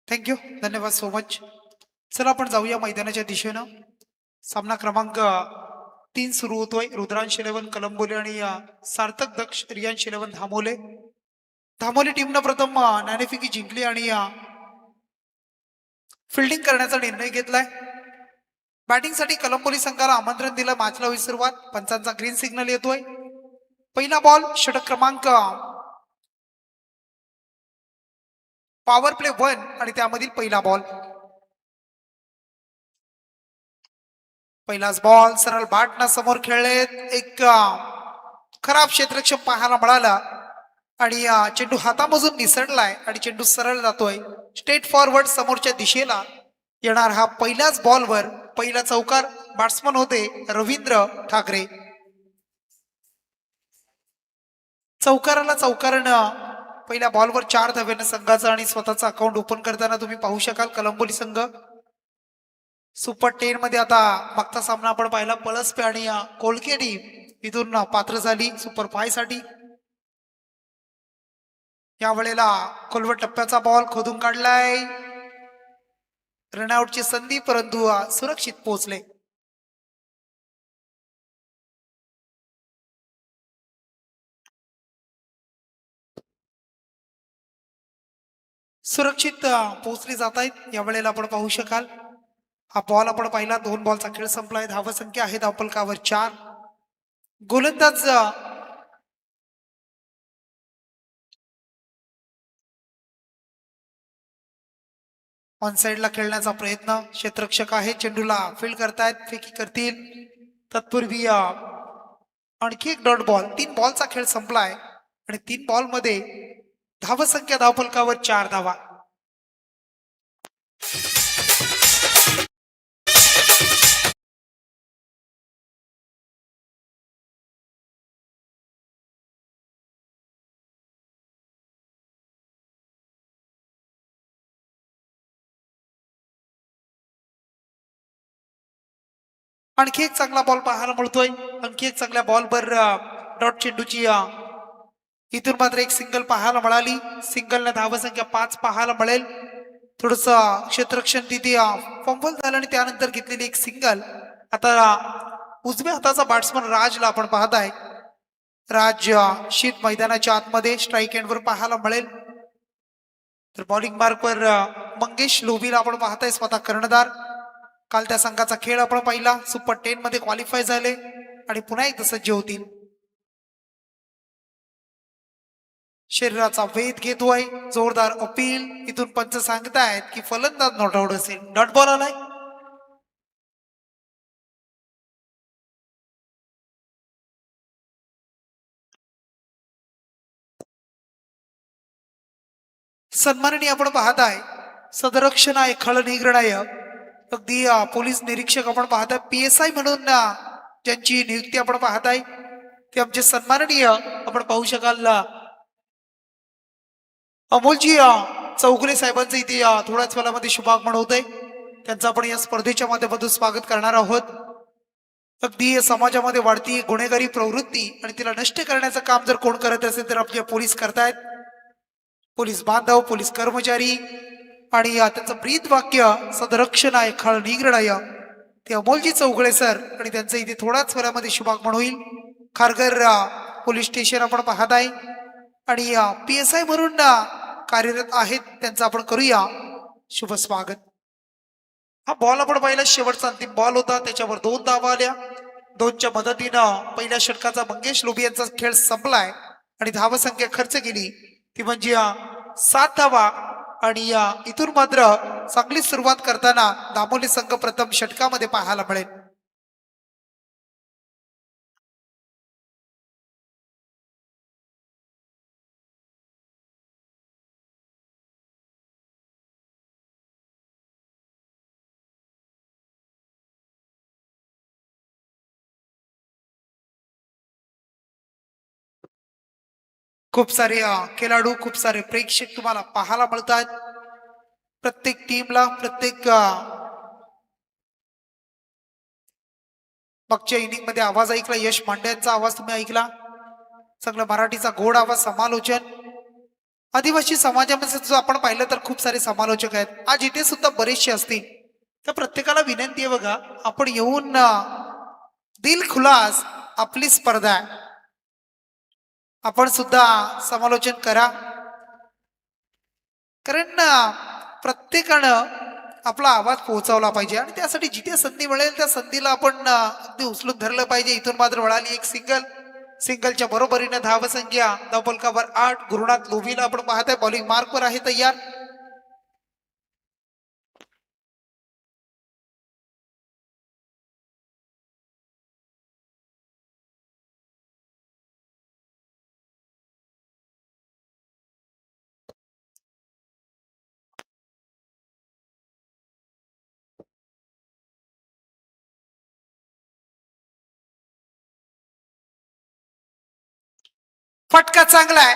Thank you. धन्यवाद so much. चला आपण जाऊया मैदानाच्या दिशेनं. सामना क्रमांक 3 सुरू होतोय. रुद्रांश इलेव्हन कलंबोली आणि सार्थक दक्ष रियांश इलेव्हन धामोले. धामोली टीमनं प्रथम नाणेफेकी जिंकली आणि फिल्डिंग करण्याचा निर्णय घेतलाय. बॅटिंगसाठी कलंबोली संघाला आमंत्रण दिलं. मॅचला होईल सुरुवात. पंचांचा ग्रीन सिग्नल येतोय. पहिला बॉल षटक क्रमांक पॉवर प्ले 1 आणि त्यामधील पहिला बॉल. पहिलाच बॉल सरळ बाटना समोर खेळलेत. एक खराब क्षेत्ररक्षण पाहायला मिळाला आणि चेंडू हातामधून निसटलाय आणि चेंडू सरळ जातोय स्ट्रेट फॉरवर्ड समोरच्या दिशेला येणार. हा पहिल्याच बॉलवर पहिला चौकार. बॅट्समन होते रवींद्र ठाकरे. चौकारानं पहिल्या बॉलवर 4 धाव्यानं संघाचं आणि स्वतःचं अकाउंट ओपन करताना तुम्ही पाहू शकाल कलंबोली संघ. सुपर 10 मध्ये आता मागचा सामना आपण पाहिला पळसपे आणि कोलके टीम इथून पात्र झाली सुपर 5 साठी. यावेळेला खोलवर टप्प्याचा बॉल खोदून काढलाय. रनआउटची संधी परंतु सुरक्षित पोहोचले. सुरक्षित पोहोचले जात आहेत. यावेळेला आपण पाहू शकाल हा बॉल आपण पाहिला. 2 बॉलचा खेळ संपलाय. धावसंख्या आहे धावफलकावर 4. गोलंदाज ऑन साइडला खेळण्याचा प्रयत्न. क्षेत्ररक्षक आहे. चेंडूला फील्ड करतायत. फेकी करतील. तत्पूर्वी आणखी एक डॉट बॉल. 3 बॉलचा खेळ संपलाय आणि 3 बॉल मध्ये धावसंख्या धावफलकावर 4 धावा. आणखी एक चांगला बॉल पाहायला मिळतोय. आणखी एक चांगल्या बॉलवर डॉट चेंडूची इथून मात्र एक सिंगल पाहायला मिळाली. सिंगलने धावसंख्या 5 पाहायला मिळेल. थोडस क्षेत्ररक्षण तिथे फंबल झालं आणि त्यानंतर घेतलेली एक सिंगल. आता उजव्या हाताचा बॅट्समन राजला आपण पाहताय. राज शीत मैदानाच्या आतमध्ये स्ट्राईक एंडवर पाहायला मिळेल. तर बॉलिंग मार्कवर मंगेश लोबीला आपण पाहताय स्वतः कर्णधार. काल त्या संघाचा खेळ आपण पाहिला. सुपर 10 मध्ये क्वालिफाय झाले आणि पुन्हा एकदा सज्ज होतील. शरीराचा वेध घेतोय. जोरदार अपील. इथून पंच सांगतायत की फलंदाज नॉट आउट असेल. डॉट बॉल आलाय. सन्माननीय आपण पाहताय सदरक्षण आहे खळ निग्रणायक अगदी पोलीस निरीक्षक आपण पाहताय. PSI म्हणून ज्यांची नियुक्ती आपण पाहताय ते आमचे सन्माननीय आपण पाहू शकाल अमोलजी चौगुले साहेबांचं इथे थोड्याच वेळामध्ये शुभागमन होत आहे. त्यांचं आपण या स्पर्धेच्या माध्यमातून स्वागत करणार आहोत. अगदी समाजामध्ये वाढती गुन्हेगारी प्रवृत्ती आणि तिला नष्ट करण्याचं काम जर कोण करत असेल तर आपले पोलीस करतायत. पोलीस बांधव, पोलीस कर्मचारी आणि त्यांचं ब्रीद वाक्य सदरक्षण आहे खळ निग्रणाय ते अमोलजी चौगुले सर आणि त्यांचं इथे थोड्याच वेळामध्ये शुभागमन होईल. खारघर पोलीस स्टेशन आपण पाहत आहे आणि PSI म्हणून कार्यरत आहेत त्यांचं आपण करूया शुभ स्वागत. हा बॉल आपण पाहिला शेवटचा अंतिम बॉल होता. त्याच्यावर 2 धावा आल्या. 2च्या मदतीनं पहिल्या षटकाचा मंगेश लोभी यांचा खेळ संपलाय आणि धावसंख्या खर्च केली ती म्हणजे 7 धावा. आणि इथून मात्र चांगली सुरुवात करताना दामोली संघ प्रथम षटकामध्ये पाहायला मिळेल. खूप सारे खेळाडू, खूप सारे प्रेक्षक तुम्हाला पाहायला मिळतात. प्रत्येक टीमला प्रत्येक मागच्या इनिंग मध्ये आवाज ऐकला. यश मांड्यांचा आवाज तुम्ही ऐकला. चांगला मराठीचा गोड आवाज समालोचन आदिवासी समाजामध्ये जो आपण पाहिलं तर खूप सारे समालोचक आहेत आज इथे सुद्धा बरेचसे असतील. तर प्रत्येकाला विनंती आहे बघा, आपण येऊन दिल खुलास आपली स्पर्धा आहे, आपण सुद्धा समालोचन करा. कारण प्रत्येकानं आपला आवाज पोहोचवला पाहिजे आणि त्यासाठी जिथे संधी मिळेल त्या संधीला आपण अगदी उचलून धरलं पाहिजे. इथून मात्र वळाली एक सिंगलच्या बरोबरीने धावसंख्या धावफलकावर 8. गुरुनाथ लोभीला आपण पाहताय बॉलिंग मार्कवर आहे तयार. फटका चांगला आहे,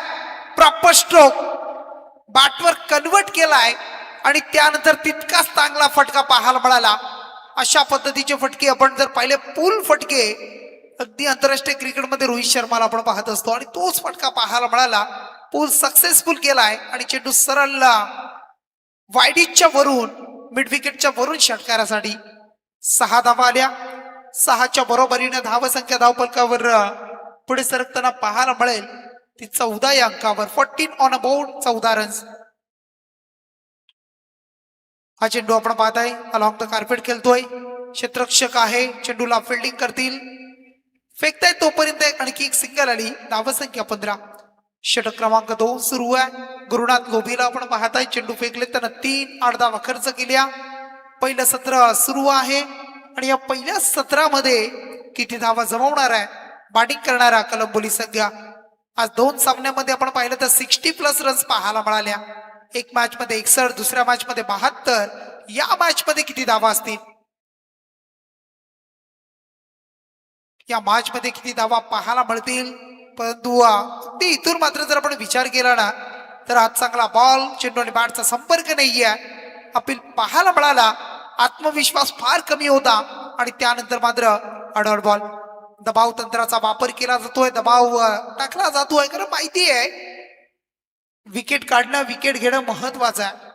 प्रॉपर स्ट्रोक बॅटवर कन्वर्ट केलाय आणि त्यानंतर तितकाच चांगला फटका पाहायला मिळाला. अशा पद्धतीचे फटके आपण जर पाहिले, पूल फटके अगदी आंतरराष्ट्रीय क्रिकेटमध्ये रोहित शर्माला आपण पाहत असतो आणि तोच फटका पाहायला मिळाला. पूल सक्सेसफुल केलाय आणि चेंडू सरळ वायडीच्या वरून मिड विकेटच्या वरून षटकारासाठी 6 धावा आल्या. 6च्या बरोबरीने धावसंख्या धावफलकावर पुढे सरकताना पाहायला मिळेल ती 14 या अंकावर. 14 ऑन अ बोर्ड, 14 रन्स. हा चेंडू आपण पाहताय अलॉंग द कार्पेट खेळतोय, क्षेत्ररक्षक आहे, चेंडूला फिल्डिंग करतील, फेकताय तोपर्यंत आणखी एक सिंगल आली. धावसंख्या 15. षटक क्रमांक 2 सुरू आहे. गुरुनाथ लोभीला आपण पाहताय, चेंडू फेकले त्यानं 3 धावा खर्च केल्या. पहिलं सत्र सुरू आहे आणि या पहिल्या सत्रामध्ये किती धावा जमवणार आहे बॅटिंग करणारा कलंबोली संघ. आज 2 सामन्यामध्ये आपण पाहिलं तर 60+ रन्स पाहायला मिळाल्या. एक मॅच मध्ये 61, दुसऱ्या मॅच मध्ये 72. या मॅच मध्ये किती धावा असतील, या मॅच मध्ये किती धावा पाहायला मिळतील. परंतु अगदी इथून मात्र जर आपण विचार केला ना तर आज चांगला बॉल, चेंडू आणि बॅटचा संपर्क नाहीये, अपील पाहायला मिळाला. आत्मविश्वास फार कमी होता आणि त्यानंतर मात्र अडॉट बॉल. दबाव तंत्राचा वापर केला जातोय, दबाव टाकला जातोय, कारण माहिती आहे विकेट काढणं, विकेट घेणं महत्वाचं आहे.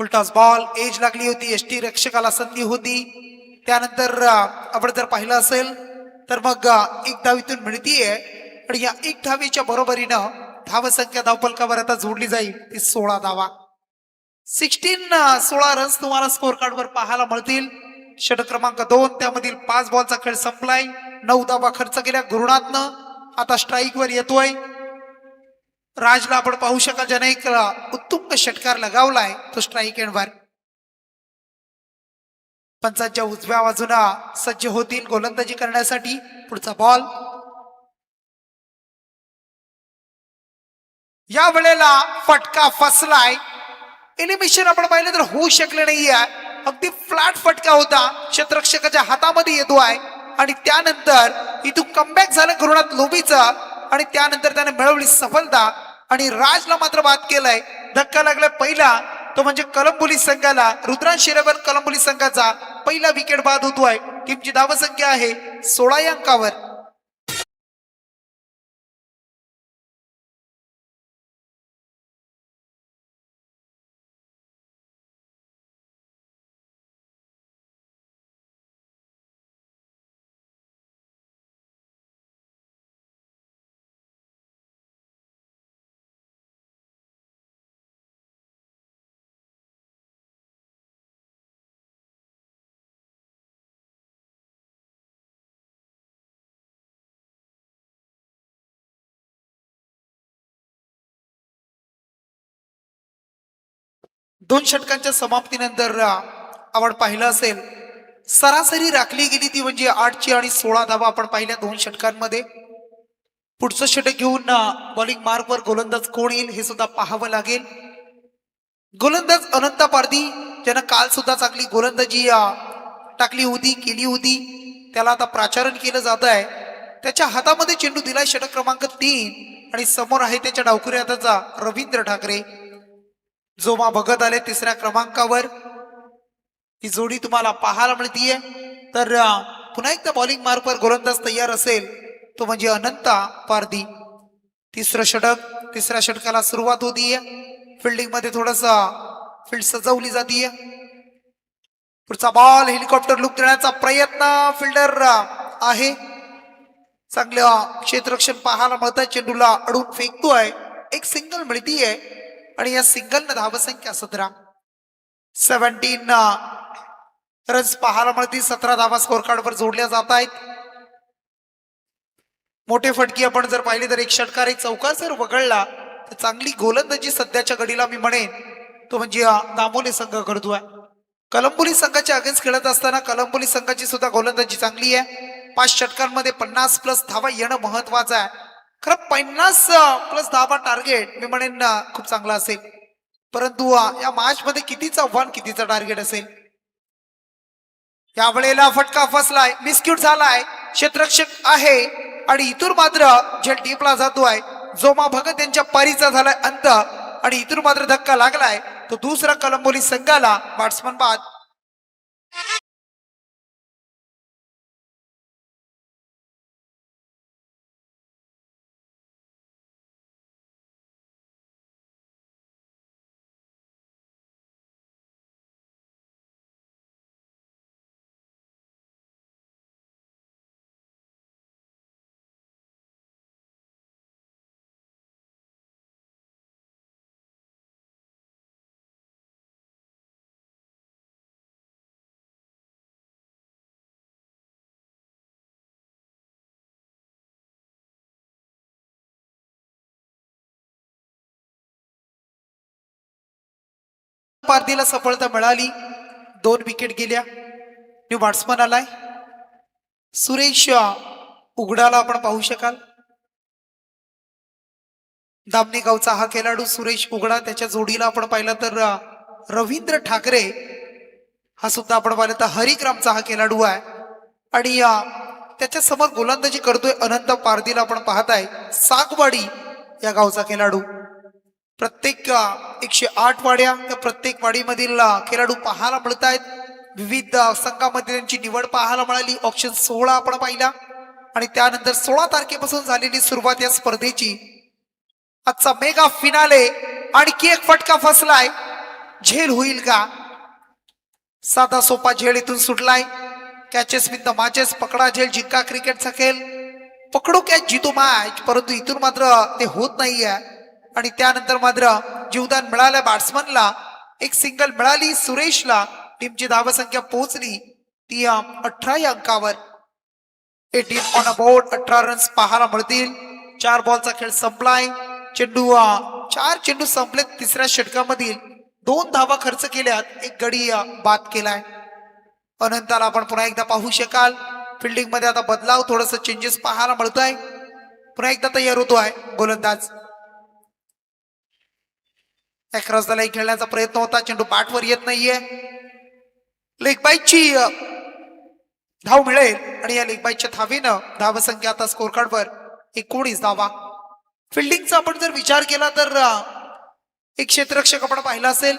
फुलटॉस बॉल, एज लागली होती, यष्टी रक्षकाला संधी होती. त्यानंतर आपण जर पाहिलं असेल तर मग 1 धावीतून मिळतीये आणि या 1 धावीच्या बरोबरीनं धावसंख्या धावफलकावर आता जोडली जाईल ती 16 धावा. 16 रन्स तुम्हाला स्कोर कार्डवर पाहायला मिळतील. षटक क्रमांक 2 त्यामधील 5 बॉलचा खेळ संपलाय. 9 धावा खर्च केल्या गुरुनाथनं. आता स्ट्राईक वर येतोय राजला. आपण पाहू शकाल ज्याने एक उत्तुंग षटकार लगावलाय, तो स्ट्राईक एंड वर. पंचांच्या उजव्या बाजूला सज्ज होतील गोलंदाजी करण्यासाठी. पुढचा बॉल या वेळेला फटका फसलाय. एलिमिनेशन आपण पाहिलं तर होऊ शकले नाहीये, अगदी फ्लॅट फटका होता, क्षेत्ररक्षकाच्या हातामध्ये येतो आहे आणि त्यानंतर इथून कमबॅक झालं गुरुनाथ लोभीचा आणि त्यानंतर त्याने मिळवली सफलता आणि राजला मात्र बाद केलाय. धक्का लागला पहिला, तो म्हणजे कलंबोली संघाला. रुद्रांश 11 कलंबोली संघाचा पहिला विकेट बाद होतोय. टीमची धावसंख्या आहे 16 या अंकावर. दोन षटकांच्या समाप्तीनंतर आपण पाहिलं असेल सरासरी राखली गेली ती म्हणजे 8 आणि 16 धावा आपण पाहिल्या 2 षटकांमध्ये. पुढचं षटक घेऊन बॉलिंग मार्कवर गोलंदाज कोण येईल हे सुद्धा पाहावं लागेल. गोलंदाज अनंता पारधी ज्यानं काल सुद्धा चांगली गोलंदाजी टाकली होती, केली होती, त्याला आता प्राचारण केलं जात आहे. त्याच्या हातामध्ये चेंडू दिलाय षटक क्रमांक 3 आणि समोर आहे त्याच्या डावखुरी हाताचा रवींद्र ठाकरे. जोमा बघत आले 3ऱ्या क्रमांकावर. ही जोडी तुम्हाला पाहायला मिळतीये. तर पुन्हा एकदा बॉलिंग मार्कवर गोलंदाज तयार असेल तो म्हणजे अनंता पारधी. तिसरं षटक, तिसऱ्या षटकाला सुरुवात होतीये. फिल्डिंग मध्ये थोडस फील्ड सजवली जातीये. पुढचा बॉल हेलिकॉप्टर लुक देण्याचा प्रयत्न फिल्डर आहे. चांगलं क्षेत्ररक्षण पाहायला मिळतंय. चेंडूला अडून फेकतोय. एक सिंगल मिळतीये आणि या सिंगलनं धावसंख्या 17 रन्स पाहायला मिळतील. 17 धावा स्कोर कार्ड वर जोडल्या जात आहेत. मोठे फटके आपण जर पाहिले तर एक षटकार एक चौकार जर वगळला तर चांगली गोलंदाजी सध्याच्या घडीला मी म्हणेन तो म्हणजे दामोले संघ करतोय. कलंबोली संघाच्या अगेन्स्ट खेळत असताना कलंबोली संघाची सुद्धा गोलंदाजी चांगली आहे. 5 षटकांमध्ये 50+ धावा येणं महत्वाचं आहे. खरं 50+ धावा टार्गेट मी म्हणेन खूप चांगला असेल. परंतु या मॅच मध्ये कितीचा आव्हान कितीचा टार्गेट असेल. यावेळेला फटका फसलाय, मिसक्यूट झालाय. क्षेत्ररक्षक आहे आणि इथून मात्र झेल टीपला जातोय. जोमा भगत यांच्या पारीचा झालाय अंत आणि इथून मात्र धक्का लागलाय तो दुसरा कलंबोली संघाला. बॅट्समन बाद. पारदीला सफलता मिळाली. 2 विकेट गेल्या. न्यू बॅट्समन आलाय सुरेश उघडाला आपण पाहू शकाल. दामणी गावचा हा खेळाडू सुरेश उघडा. त्याच्या जोडीला आपण पाहिलं तर रवींद्र ठाकरे हा सुद्धा आपण पाहिलं तर हरिग्रामचा हा खेळाडू आहे. आणि त्याच्या समोर गोलंदाजी करतोय अनंत पारदीला आपण पाहताय सागवाडी या गावचा खेळाडू. प्रत्येक 108 वाड्या त्या प्रत्येक वाडीमधील खेळाडू पाहायला मिळत आहेत. विविध संघामध्ये त्यांची निवड पाहायला मिळाली. ऑप्शन 16 आपण पाहिला आणि त्यानंतर 16 तारखेपासून झालेली सुरुवात या स्पर्धेची. आजचा मेगा फिनाले. आणखी एक फटका फसलाय. झेल होईल का. साधा सोपा झेल इथून सुटलाय. Catches with the matches. पकडा झेल जिंका क्रिकेटचा खेळ. पकडो कॅच जितो मॅच. परंतु इथून मात्र ते होत नाहीये आणि त्यानंतर मात्र जीवदान मिळालं बॅट्समनला. एक सिंगल मिळाली सुरेशला. टीमची धावसंख्या पोहोचली ती 18 या अंकावर. 18 ऑन अ बोर्ड. 18 रन्स पाहायला मिळतील. 4 बॉलचा खेळ संपलाय. 4 चेंडू संपलेत. तिसऱ्या षटकामधील 2 धावा खर्च केल्यात. एक गडी बाद केलाय. अनंताला आपण पुन्हा एकदा पाहू शकाल. फिल्डिंग मध्ये आता बदलाव थोडस चेंजेस पाहायला मिळत आहे. पुन्हा एकदा तयार होतोय गोलंदाज. क्रॉस द लाईन खेळण्याचा प्रयत्न होता. चेंडू बॅटवर येत नाहीये. लेग बाईकची धाव मिळेल आणि या लेग बाईकच्या धावेनं धावसंख्या आता स्कोर कार्डवर 19 धावा. फिल्डिंगचा आपण जर विचार केला तर एक क्षेत्ररक्षक आपण पाहिला असेल.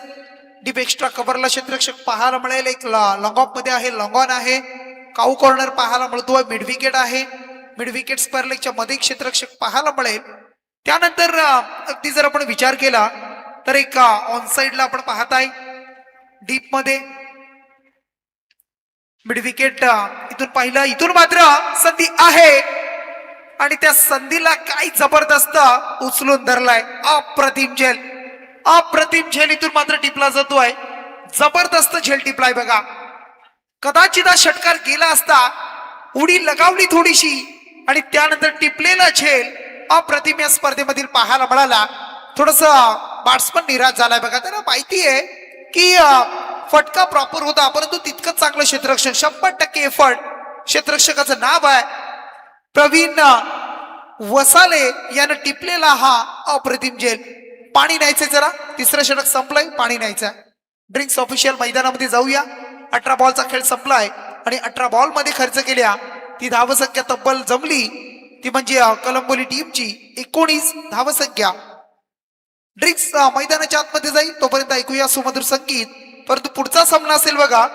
डीप एक्स्ट्रा कव्हरला क्षेत्ररक्षक पाहायला मिळेल. एक लॉंग ऑफ मध्ये आहे. लॉंग ऑन आहे. काऊ कॉर्नर पाहायला मिळतोय. मिड विकेट आहे. मिड विकेट स्क्वेअर लेगच्या मध्ये क्षेत्ररक्षक पाहायला मिळेल. त्यानंतर अगदी जर आपण विचार केला तर एक ऑन साइडला आपण पाहताय डीप मध्ये मिड विकेट. इथून पाहिलं. इथून मात्र संधी आहे आणि त्या संधीला काय जबरदस्त उचलून धरलाय. अप्रतिम झेल. अप्रतिम झेल इथून मात्र टिपला जातोय. जबरदस्त झेल टिपलाय बघा. कदाचित हा षटकार गेला असता. उडी लगावली थोडीशी आणि त्यानंतर टिपलेला झेल अप्रतिम या स्पर्धेमधील पाहायला मिळाला. थोडस बॅट्समन निराश झालाय बघा. त्यांना माहिती आहे की फटका प्रॉपर होता परंतु तितकंच चांगलं क्षेत्ररक्षण. 100% एफर्ट क्षेत्ररक्षकाचं नाव आहे प्रवीण वसाले यानं टिपलेला हा अप्रतिम झेल. पाणी न्यायचंय जरा. तिसरं षटक संपलंय. पाणी न्यायचं. ड्रिंक्स ऑफिशियल मैदानामध्ये जाऊया. 18 बॉलचा खेळ संपलाय आणि 18 बॉल मध्ये खर्च केल्या ती धावसंख्या तब्बल जमली ती म्हणजे कलंबोली टीमची 19 धावसंख्या. ड्रिंक्स मैदानाच्या आतमध्ये जाईल तोपर्यंत ऐकूया सुमधुर संगीत. परंतु पुढचा सामना असेल बघा.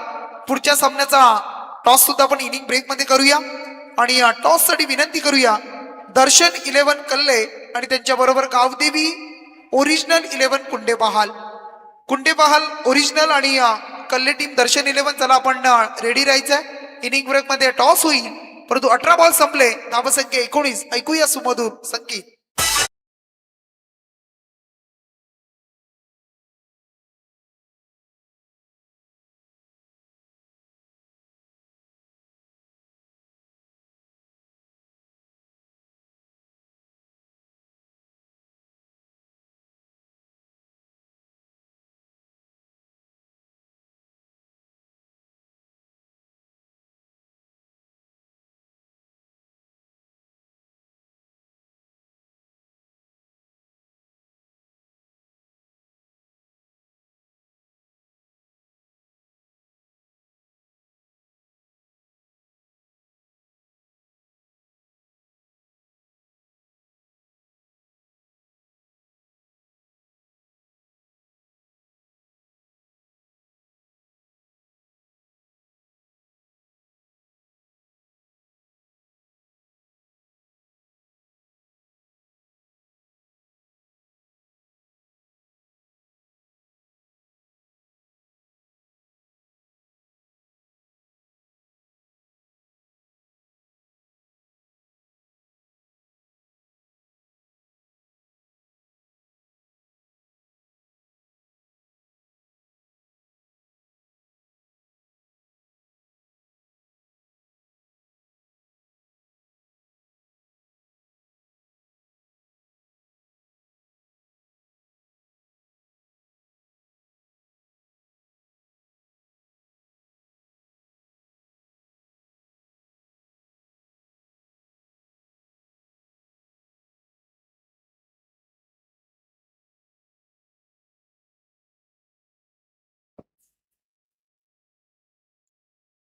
पुढच्या सामन्याचा टॉस सुद्धा आपण इनिंग ब्रेक मध्ये करूया आणि टॉस साठी विनंती करूया दर्शन 11 कल्ले आणि त्यांच्या बरोबर गावदेवी ओरिजिनल 11 कुंडेबहाल. कुंडेबहाल ओरिजिनल आणि कल्ले टीम दर्शन 11. चला आपण रेडी राहायचंय. इनिंग ब्रेक मध्ये टॉस होईल, परंतु 18 बॉल संपले, धावसंख्या 19. ऐकूया सुमधूर संगीत.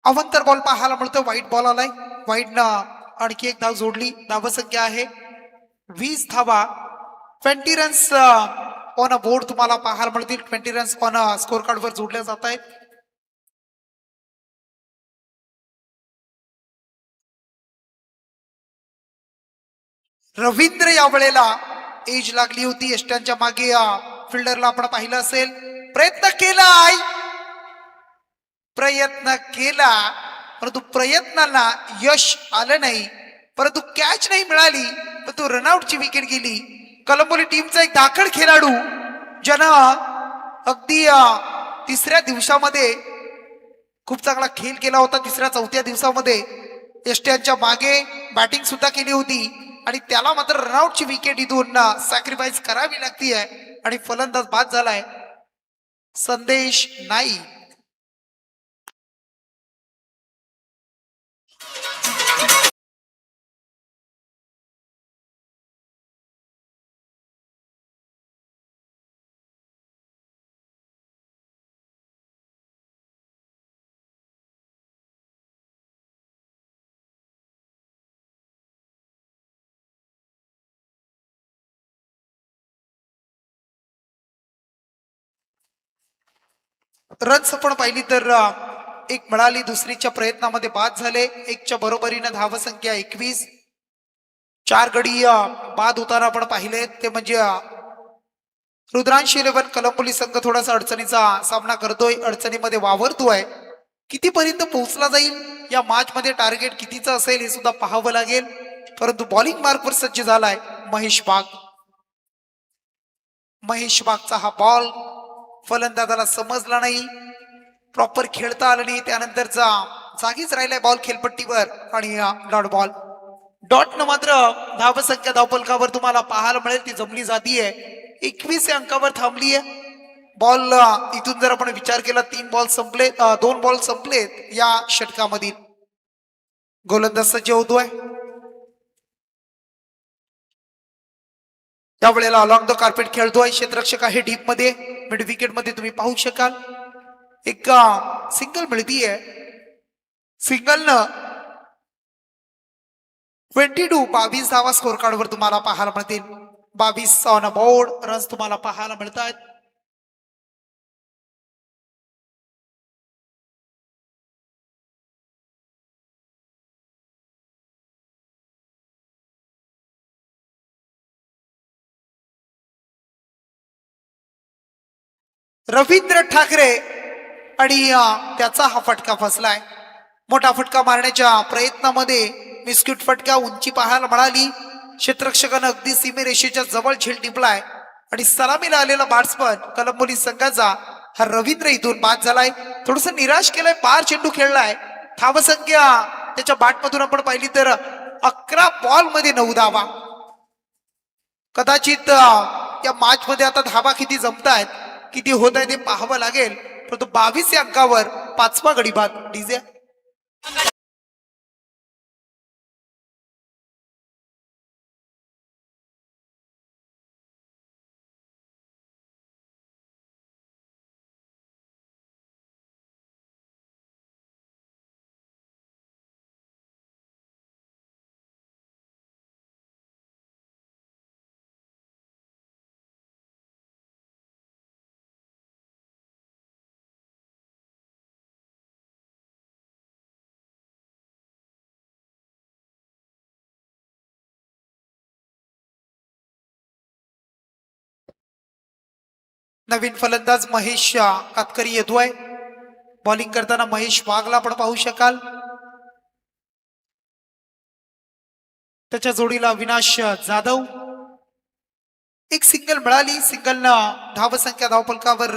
अवंतर बॉल पाहायला मिळतो. वाईट बॉल आलाय. वाईटनं आणखी एक धाव जोडली. धावसंख्या आहे 20 धावा. 20 रन्स ऑन अ बोर्ड तुम्हाला पाहायला मिळतील. 20 runs on a score card वर जोडल्या जात आहेत. रवींद्र या वेळेला एज लागली होती. यष्ट्यांच्या मागे फिल्डरला आपण पाहिलं असेल. प्रयत्न केलाय, प्रयत्न केला, परंतु प्रयत्नाला यश आलं नाही, परंतु कॅच नाही मिळाली, परंतु रनआउटची विकेट गेली. कलंबोली टीमचा एक दाखल खेळाडू ज्यानं अगदी तिसऱ्या दिवसामध्ये खूप चांगला खेळ केला होता. तिसऱ्या चौथ्या दिवसामध्ये यष्ट्यांच्या मागे बॅटिंग सुद्धा केली होती आणि त्याला मात्र रनआउटची विकेट इथून सॅक्रिफाईस करावी लागती आहे आणि फलंदाज बाद झालाय संदेश नाईक. रन्स आपण पाहिली तर एक मिळाली, दुसरीच्या प्रयत्नामध्ये बाद झाले. एकच्या बरोबरीनं धावसंख्या 21. 4 गडी बाद होताना आपण पाहिले ते म्हणजे रुद्रांश 11 कलंबोली संघ थोडासा अडचणीचा सामना करतोय, अडचणीमध्ये वावरतोय. कितीपर्यंत पोहोचला जाईल या मॅच मध्ये, टार्गेट कितीचं असेल हे सुद्धा पाहावं लागेल. परंतु बॉलिंग मार्कवर सज्ज झालाय महेश बाग. महेश बागचा हा बॉल फलंदाजाला समजला नाही, प्रॉपर खेळता आलं नाही. त्यानंतरचा जागीच राहिलाय बॉल खेळपट्टीवर आणि डॉट बॉल. डॉट न मात्र धावसंख्या धावपलकावर तुम्हाला पाहायला मिळेल ती जमली जातीये. 21 अंकावर थांबली आहे. बॉल इथून जर आपण विचार केला 3 बॉल संपले, 2 बॉल संपलेत या षटकामधील. गोलंदाज सज्ज होतोय. त्यावेळेला अलॉंग द कार्पेट खेळतोय. क्षेत्ररक्षक आहे डीप मध्ये. मिड विकेट मध्ये तुम्ही पाहू शकाल एक सिंगल मिळतीये. सिंगलनं 22 धावा स्कोर कार्ड वर तुम्हाला पाहायला मिळतील. 22 ऑन बोर्ड रन्स तुम्हाला पाहायला मिळतात. रवींद्र ठाकरे आणि त्याचा हा फटका फसलाय. मोठा फटका मारण्याच्या प्रयत्नामध्ये मिस्क्यूट फटका, उंची पाहायला मिळाली. क्षेत्ररक्षकानं अगदी सीमेरेषेच्या जवळ झेल टिपलाय आणि सलामीला आलेला बॅट्समन कलंबोली संघाचा हा रवींद्र इथून बाद झालाय. थोडस निराश केलंय, पार चेंडू खेळलाय. धावसंख्या त्याच्या बॅटमधून आपण पाहिली तर 11 बॉल मध्ये 9 धावा. कदाचित या मॅच मध्ये आता धावा किती जमतायत, किती होत आहे ते पाहावं लागेल. परंतु 22 या अंकावर 5वा गडी बाद. डीजे नवीन फलंदाज महेश कातकरी येतोय. बॉलिंग करताना महेश वाघला आपण पाहू शकाल. त्याच्या जोडीला विनाश जाधव. एक सिंगल मिळाली. सिंगलनं धावसंख्या धावफलकावर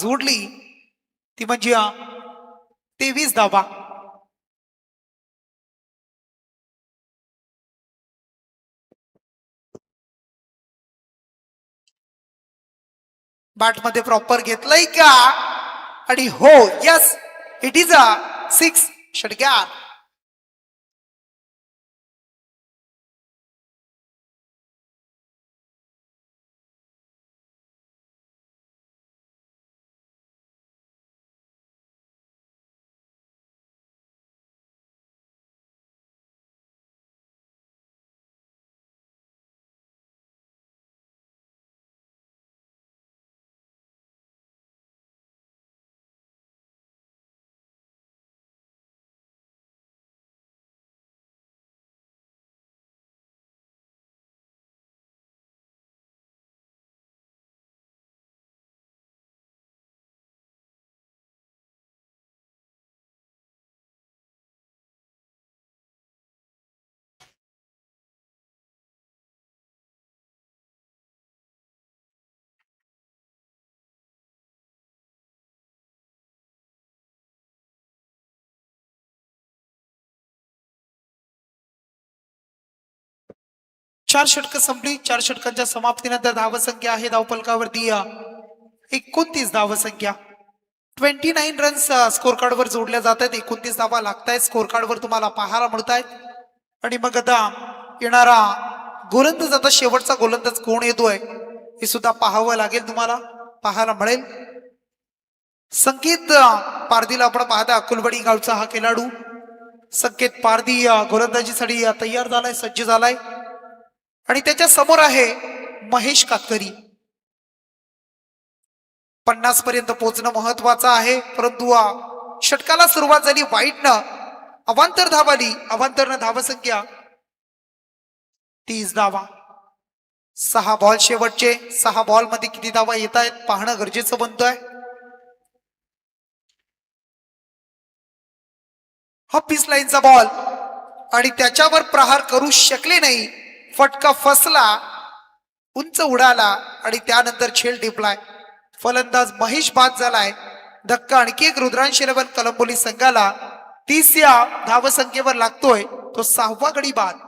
जोडली, ती म्हणजे 23 धावा. बॅट मध्ये प्रॉपर घेतलंय का? आणि हो, यस, इट इज अ 6 षटकार. चार षटकं संपली. 4 षटकांच्या समाप्तीनंतर धावसंख्या आहे धावफलकावरती 29 धावसंख्या. 29 रन्स स्कोर कार्डवर जोडल्या जात आहेत. 29 धावा लागतायत स्कोर कार्डवर तुम्हाला पाहायला मिळत आहेत. आणि मग आता येणारा गोलंदाज, आता शेवटचा गोलंदाज कोण येतोय हे सुद्धा पाहावं लागेल, तुम्हाला पाहायला मिळेल. संकेत पारदीला आपण पाहता, कुलबडी गावचा हा खेळाडू संकेत पारदी गोलंदाजीसाठी तयार झालाय, सज्ज झालाय. आणि त्याच्या समोर आहे महेश कातकरी. 50 पर्यंत पोहोचणं महत्वाचं आहे. परंतु षटकाला सुरुवात झाली वाईटनं, अवांतर धाव आली. अवांतरनं धावसंख्या 30 धावा. 6 बॉल शेवटचे. 6 बॉल मध्ये किती धावा येत आहेत पाहणं गरजेचं बनतंय. हा पीस लाईनचा बॉल आणि त्याच्यावर प्रहार करू शकले नाही. फटका फसला, उंच उडाला आणि त्यानंतर झेल टिपलाय. फलंदाज महेश बाद झालाय. धक्का आणखी एक रुद्रांश 11 कलंबोली संघाला 30 या धावसंख्येवर लागतोय. तो 6वा गडी बाद.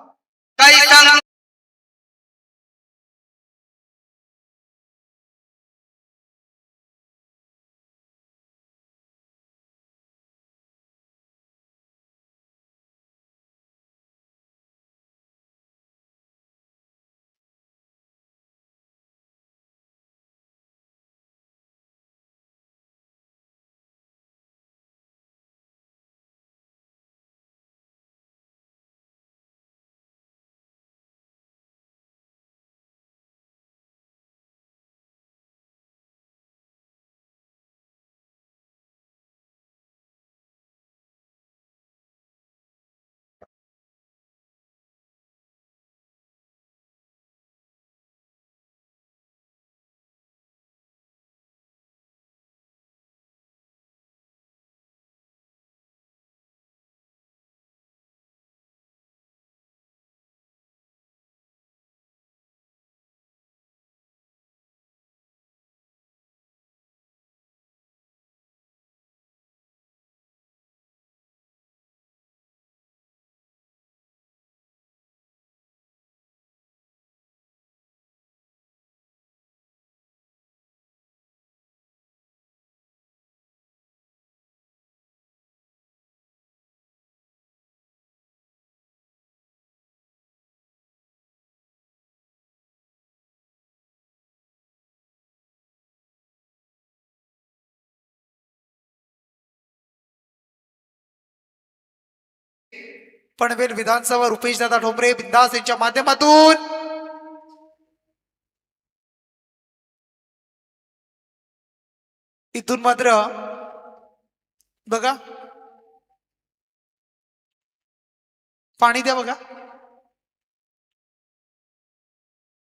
पनवेल विधानसभा रुपेशदादा ठोंबरे बिंदास यांच्या माध्यमातून इथून मात्र बघा पाणी द्या बघा,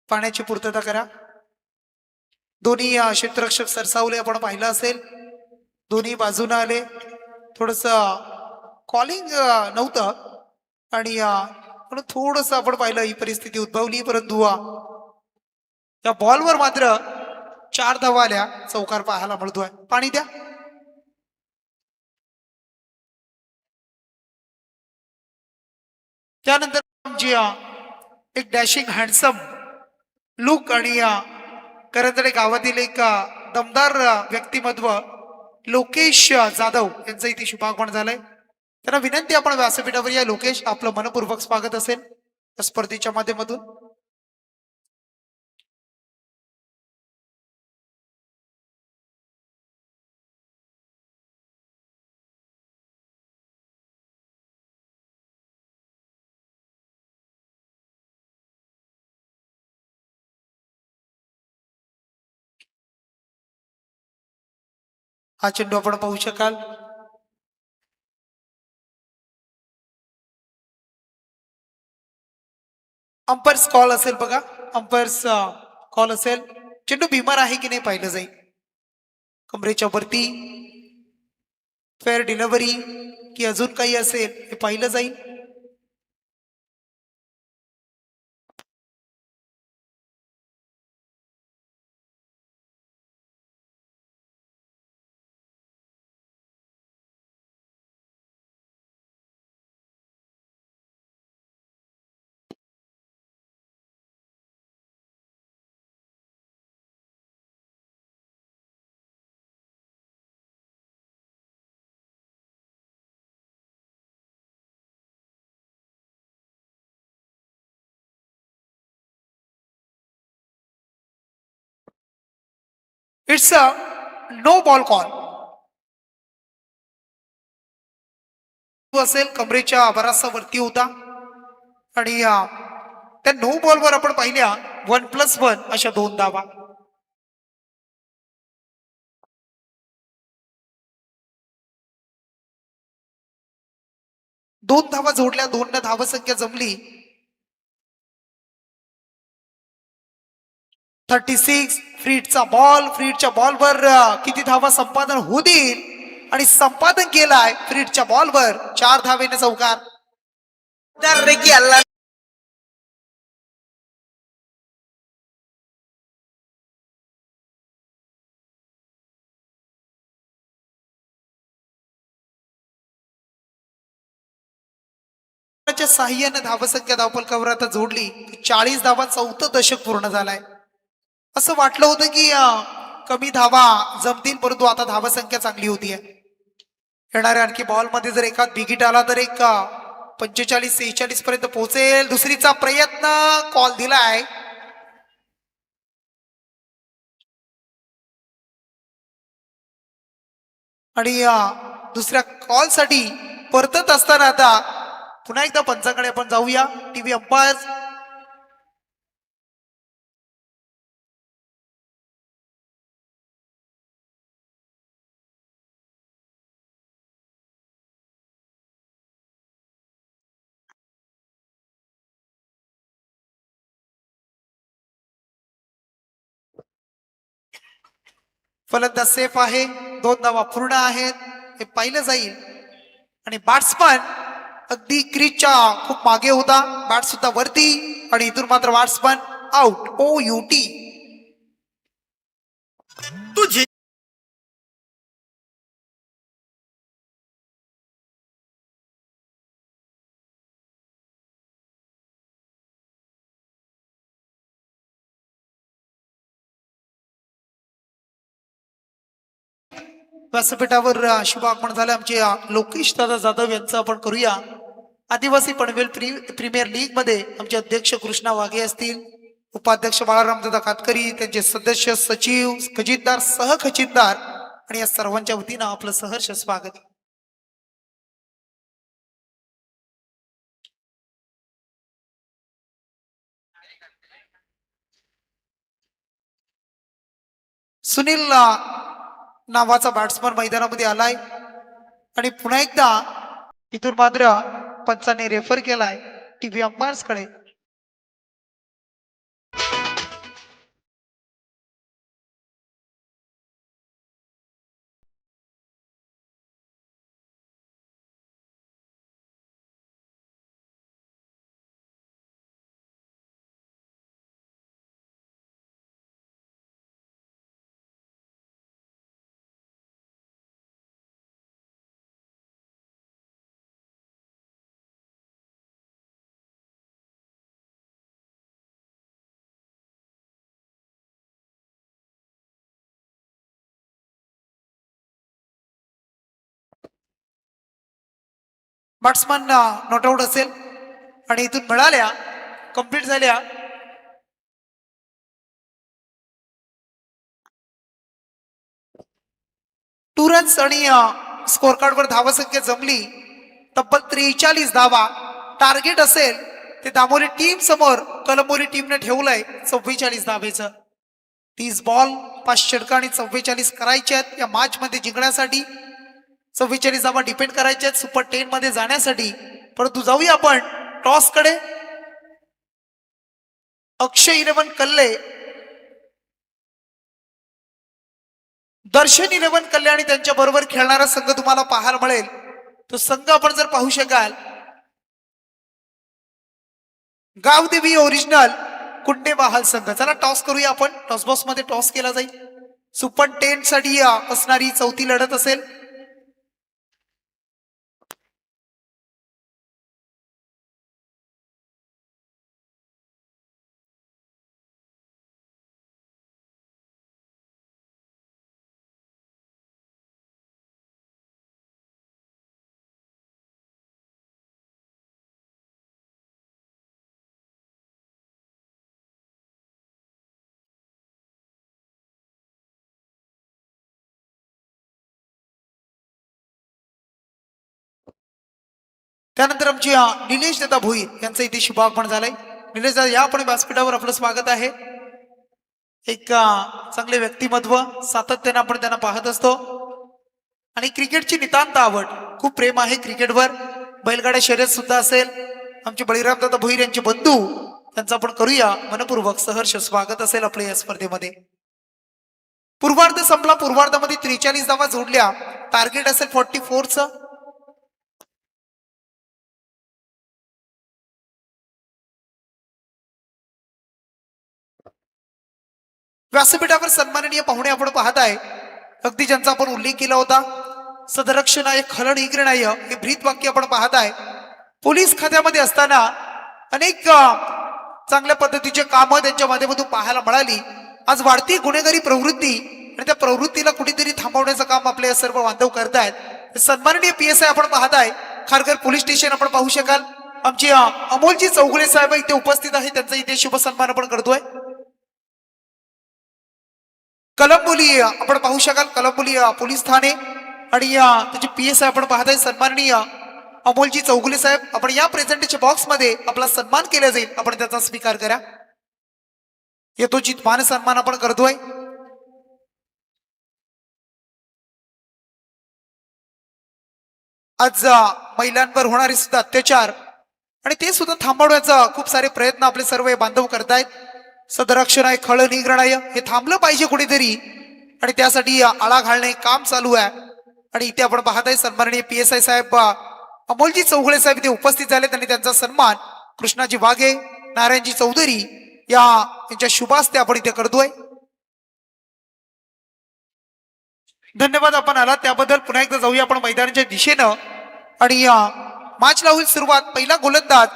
पाण्याची पूर्तता करा. दोन्ही क्षेत्ररक्षक सरसावले आपण पाहिलं असेल, दोन्ही बाजूने आले. थोडस कॉलिंग नव्हतं आणि म्हणून थोडस आपण पाहिलं ही परिस्थिती उद्भवली. परंतु या बॉलवर मात्र 4 धावा आल्या, चौकार पाहायला मिळतोय. पाणी द्या. त्यानंतर जी एक डॅशिंग हँडसम लुक आणि करंजडे गावातील एक दमदार व्यक्तिमत्व लोकेश जाधव यांचं इथे शुभागमन झालंय. त्यांना विनंती आपण व्यासपीठावर या. लोकेश, आपलं मनपूर्वक स्वागत असेल या स्पर्धेच्या माध्यमातून. हा चेंडू आपण पाहू शकाल. अंपायर्स कॉल असेल बघा, अंपायर्स कॉल असेल. चेंडू बिमार आहे की नाही पाहिलं जाईल. कमरेच्या वरती फेअर डिलिव्हरी की अजून काही असेल हे पाहिलं जाईल. It's a no ball call असेल. कमरेच्या बराचसा वरती होता आणि त्या नो बॉलवर आपण पाहिल्या 1+1 अशा 2 धावा. दोन धावा जोडल्या, 2 धावा संख्या जमली. 36 फ्रीटचा बॉल. फ्रीटच्या बॉलवर किती धावा संपादन होऊ देईल आणि संपादन केलाय फ्रीटच्या बॉलवर 4 धावेने चौकार. साह्याने धावसंख्या धावफलकावर आता जोडली. 40 धावा, 4थं दशक पूर्ण झालाय. असं वाटलं होतं की कमी धावा जमतील, परंतु आता धावसंख्या चांगली होतीये. येणाऱ्या आणखी बॉल मध्ये जर एखाद बिगिट आला तर एक 45-46 पर्यंत पोहोचेल. दुसरीचा प्रयत्न, कॉल दिलाय. आणि दुसऱ्या कॉल साठी परतत असताना आता पुन्हा एकदा पंचांकडे आपण जाऊया. टीव्ही अंपायर फलंदाज सेफ आहे. 2 धावा पूर्ण आहेत हे पाहिलं जाईल. आणि बॅट्समन अगदी क्रीजच्या खूप मागे होता. बॅट सुद्धा वरती आणि इथून मात्र बॅट्समन आउट. OUT. तुझी व्यासपीठावर शुभागमन झालं आमचे लोकेश दादा जाधव यांचं. आपण करूया. आदिवासी पनवेल प्रीमियर लीग मध्ये आमचे अध्यक्ष कृष्णा वाघे असतील, उपाध्यक्ष बाळारामदादा कातकरी, त्यांचे सदस्य, सचिव, खजिनदार, सहखजिनदार आणि या सर्वांच्या वतीनं आपलं सहर्ष स्वागत. सुनील नावाचा बॅट्समन मैदानामध्ये आलाय आणि पुन्हा एकदा इथून मात्र पंचाने रेफर केलाय टीव्ही अंपायर्स कडे. बॅट्समन नॉट आउट असेल आणि इथून मिळाल्या कंप्लीट झाल्या. टू रन्स आणि स्कोर कार्डवर धावसंख्या जमली तब्बल 43 धावा. टार्गेट असेल ते दामोली टीम समोर कलंबोली टीमने ठेवलंय 44 धावेचं. 30 बॉल 5 षटका आणि 44 करायचे आहेत या मॅच मध्ये जिंकण्यासाठी. 44 धावा डिपेंड करायचे आहेत सुपर 10 मध्ये जाण्यासाठी. परंतु जाऊया आपण टॉस कडे. अक्षय 11 कल्ले, दर्शन 11 कल्ले आणि त्यांच्या बरोबर खेळणारा संघ तुम्हाला पाहायला मिळेल. तो संघ आपण जर पाहू शकाल गावदेवी ओरिजिनल कुंडे बहाल संघ. चला टॉस करूया आपण. टॉस बॉक्स मध्ये टॉस केला जाईल. सुपर 10 साठी असणारी चौथी लढत असेल. त्यानंतर आमची निलेश दादा भोईर यांचं इथे शुभागमन झालंय. निलेश दादा या आपण व्यासपीठावर आपलं स्वागत आहे. एक चांगले व्यक्तिमत्व सातत्याने आपण त्यांना पाहत असतो आणि क्रिकेटची नितांत आवड, खूप प्रेम आहे क्रिकेटवर. बैलगाड्या शर्यत सुद्धा असेल. आमचे बळीराम दादा भोईर यांचे बंधू, त्यांचं आपण करूया मनपूर्वक सहर्ष स्वागत असेल आपल्या या स्पर्धेमध्ये. पूर्वार्ध संपला. पूर्वार्धामध्ये 43 धावा जोडल्या. टार्गेट असेल 44चं. व्यासपीठावर सन्माननीय पाहुणे आपण पाहताय. अगदी ज्यांचा आपण उल्लेख केला होता, सदरक्षणाय खलन इग्रणाय हे ब्रीद वाक्य आपण पाहताय. पोलीस खात्यामध्ये असताना अनेक चांगल्या पद्धतीचे कामं त्यांच्या माध्यमातून पाहायला मिळाली. आज वाढती गुन्हेगारी प्रवृत्ती आणि त्या प्रवृत्तीला कुठेतरी थांबवण्याचं काम आपले या सर्व बांधव करतायत. सन्माननीय PSI आपण पाहताय. खारघर पोलीस स्टेशन आपण पाहू शकाल. आमची अमोलजी चौगुले साहेब इथे उपस्थित आहे. त्यांचा इथे शुभ सन्मान आपण करतोय. कलंबोली आपण पाहू शकाल. कलंबोली पोलीस ठाणे आणि त्याचे PSI आपण पाहताय सन्माननीय अमोलजी चौगुले साहेब. आपण या प्रेझेंटेशन बॉक्स मध्ये आपला सन्मान केला जाईल. आपण त्याचा स्वीकार करा. यथोचित मान सन्मान आपण करतोय. आज महिलांवर होणारे सुद्धा अत्याचार आणि ते सुद्धा थांबवण्याचा खूप सारे प्रयत्न आपले सर्व बांधव करतायत. सदरक्षणाय खळ निग्रणाय हे थांबलं पाहिजे कुठेतरी आणि त्यासाठी आळा घालणे काम चालू आहे. आणि इथे आपण पाहताय सन्माननीय PSI साहेब अमोलजी चौगुले साहेब इथे उपस्थित झाले. त्यांनी त्यांचा सन्मान कृष्णाजी वाघे, नारायणजी चौधरी यांच्या शुभास्ते आपण इथे करतोय. धन्यवाद आपण आला त्याबद्दल. पुन्हा एकदा जाऊया आपण मैदानाच्या दिशेनं आणि मॅचला होईल सुरुवात. पहिला गोलंदाज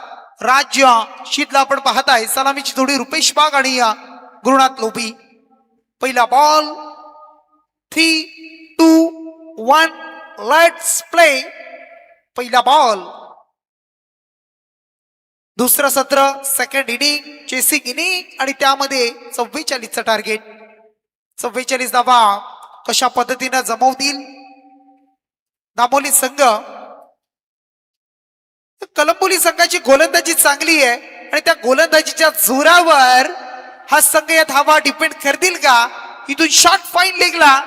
राज्य शीतला आपण पाहताय. सलामीची जोडी रुपेश बाग आणि गुरुनाथ लोभी. पहिला बॉल 3, 2, 1 लेट्स प्ले. पहिला बॉल. दुसरं सत्र सेकंड इनिंग चेसिंग इनिंग आणि त्यामध्ये 44चं टार्गेट. 44 धावा कशा पद्धतीने जमवतील दामोली संघ. कलंबोली संघाची गोलंदाजी चांगली आहे आणि त्या गोलंदाजीच्या जोरावर हा संघ या धावा डिपेंड करतील का? इथून शॉट फाईन लेगला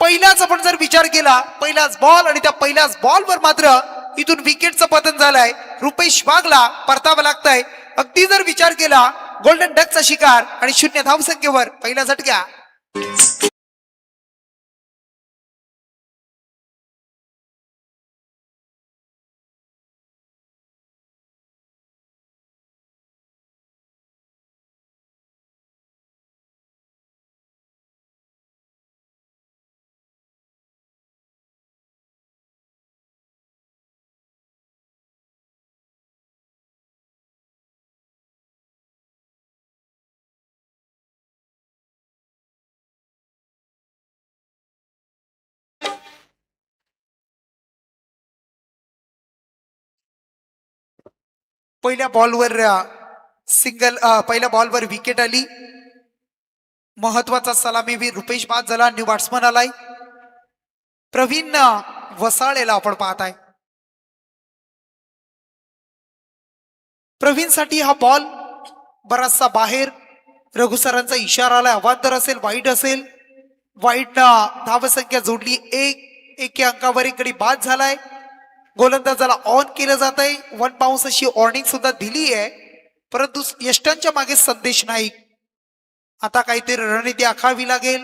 पहिलाच आपण जर विचार केला, पहिलाच बॉल आणि त्या पहिल्याच बॉलवर मात्र इथून विकेटचं पतन झालंय. रुपेश वाघला परतावं लागतंय. अगदी जर विचार केला गोल्डन डकचा शिकार आणि 0 धावसंख्येवर पहिला झटक्या. पहिल्या बॉलवर पहिल्या बॉलवर विकेट आली. महत्वाचा सलामीवीर रुपेश बाद झाला. न्यू बॅट्समन आलाय प्रवीण वसाळेला आपण पाहताय. प्रवीण साठी हा बॉल बराचसा बाहेर. रघु सरांचा इशारा आलाय. अवांतर असेल, वाईट असेल. वाईट धावसंख्या जोडली. एक अंकावर एक गडी बाद झालाय. गोलंदाजाला ऑन केलं जात आहे. 1 बाउन्स अशी वॉर्निंग सुद्धा दिली आहे, परंतु यष्टांच्या मागे संदेश नाही. आता काहीतरी रणनीती आखावी लागेल.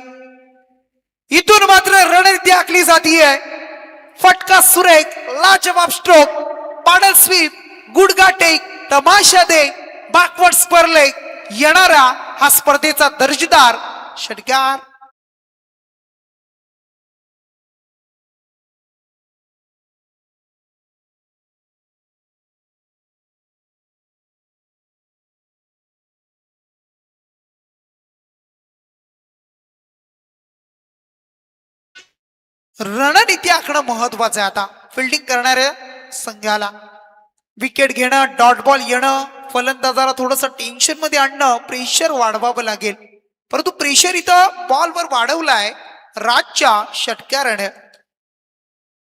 इथून मात्र रणनीती आखली जातीये. फटका सुरेख, लाजवाब स्ट्रोक, पाडल स्वीप, गुडगा टेक, तमाशा दे, बॅकवर्ड स्पर्लेग येणारा हा स्पर्धेचा दर्जेदार षटकार. रणनीती आखणं महत्वाचं आहे. आता फिल्डिंग करणाऱ्या संघाला विकेट घेणं, डॉट बॉल येणं, फलंदाजाला थोडंसं टेन्शन मध्ये आणणं, प्रेशर वाढवावं लागेल. परंतु प्रेशर इथं बॉलवर वाढवलाय राजच्या षटकाराने.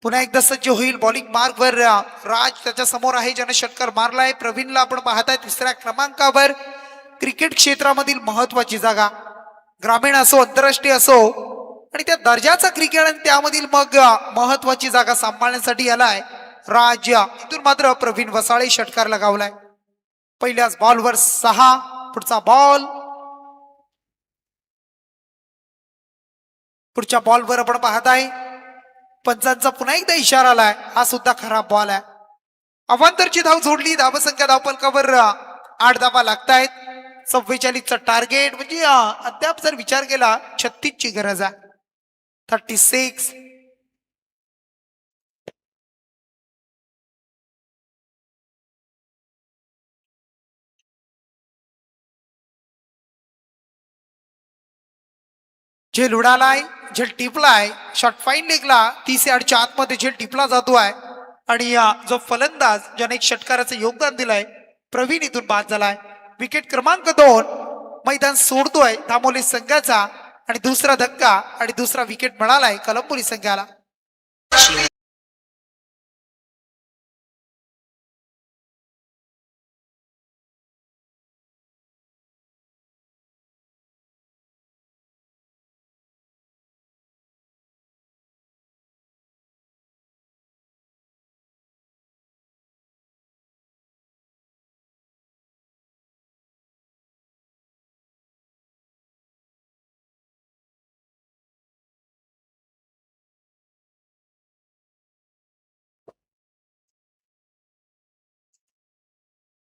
पुन्हा एकदा सज्ज होईल बॉलिंग मार्कवर. राज त्याच्या समोर आहे, ज्याने षटकार मारलाय. प्रवीणला आपण पाहताय 3ऱ्या क्रमांकावर. क्रिकेट क्षेत्रामधील महत्वाची जागा, ग्रामीण असो आंतरराष्ट्रीय असो, आणि त्या दर्जाचा क्रिकेट आणि त्यामधील मग महत्वाची जागा सांभाळण्यासाठी आलाय राज. इथून मात्र प्रवीण वसाळे षटकार लगावलाय. पहिल्याच बॉलवर 6. पुढचा बॉल. पुढच्या बॉलवर आपण पाहताय पंचांचा पुन्हा एकदा इशारा आलाय. हा सुद्धा खराब बॉल आहे. अवांतरची धाव जोडली. धावसंख्या धावफलकावर 8 धावा लागतायत. 44चं टार्गेट, म्हणजे अद्याप जर विचार केला 36ची गरज आहे. 36. झेल उडालाय, झेल टिपलाय. शॉट फाईन लेगला 30 यार्डच्या आतमध्ये झेल टिपला जातोय. आणि जो फलंदाज ज्याने एक षटकाराचं योगदान दिलंय प्रवीण इथून बाद झालाय. विकेट क्रमांक 2 मैदान सोडतोय दामोली संघाचा. आणि दुसरा धक्का आणि दुसरा विकेट मिळालाय कलंबोली संघाला.